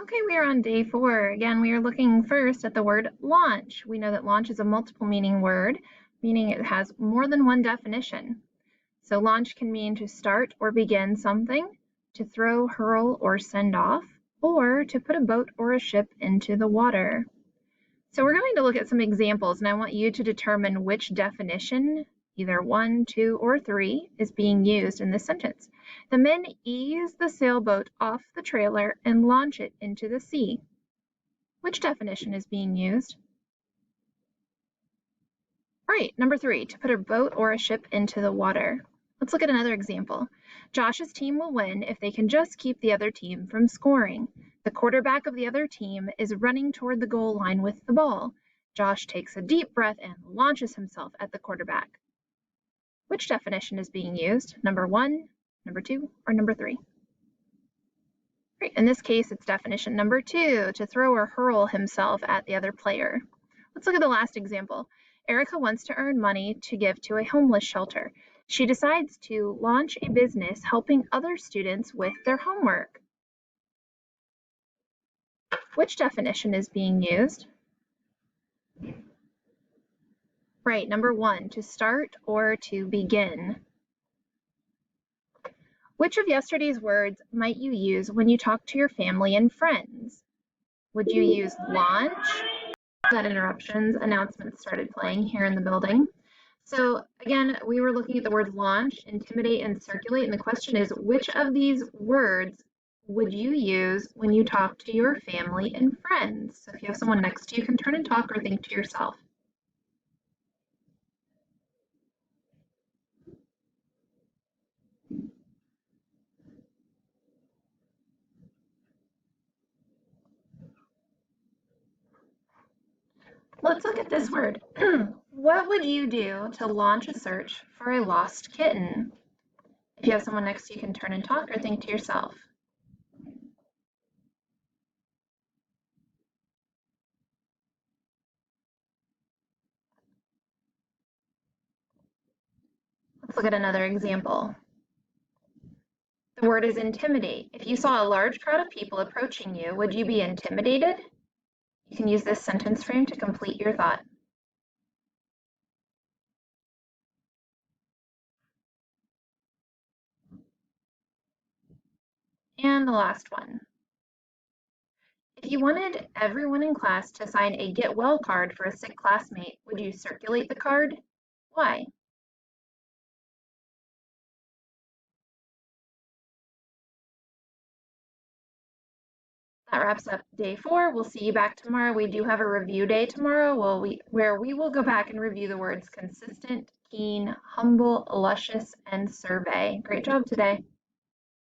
Okay, we are on day 4. Again, we are looking first at the word launch. We know that launch is a multiple meaning word, meaning it has more than one definition. So launch can mean to start or begin something, to throw, hurl, or send off, or to put a boat or a ship into the water. So we're going to look at some examples, and I want you to determine which definition, either 1, 2, or 3, is being used in this sentence. The men ease the sailboat off the trailer and launch it into the sea. Which definition is being used? Right, number 3, to put a boat or a ship into the water. Let's look at another example. Josh's team will win if they can just keep the other team from scoring. The quarterback of the other team is running toward the goal line with the ball. Josh takes a deep breath and launches himself at the quarterback. Which definition is being used? Number 1, number 2, or number 3? Right, in this case, it's definition number 2, to throw or hurl himself at the other player. Let's look at the last example. Erica wants to earn money to give to a homeless shelter. She decides to launch a business helping other students with their homework. Which definition is being used? Right, number 1, to start or to begin. Which of yesterday's words might you use when you talk to your family and friends? Would you use launch? That interruptions, announcements started playing here in the building. So again, we were looking at the words launch, intimidate, and circulate, and the question is, which of these words would you use when you talk to your family and friends? So if you have someone next to you, you can turn and talk or think to yourself. Let's look at this word. What would you do to launch a search for a lost kitten? If you have someone next to you, you can turn and talk or think to yourself. Let's look at another example. The word is intimidate. If you saw a large crowd of people approaching you, would you be intimidated? You can use this sentence frame to complete your thought. And the last one. If you wanted everyone in class to sign a get well card for a sick classmate, would you circulate the card? Why? That wraps up day 4. We'll see you back tomorrow. We do have a review day tomorrow where we will go back and review the words consistent, keen, humble, luscious, and survey. Great job today.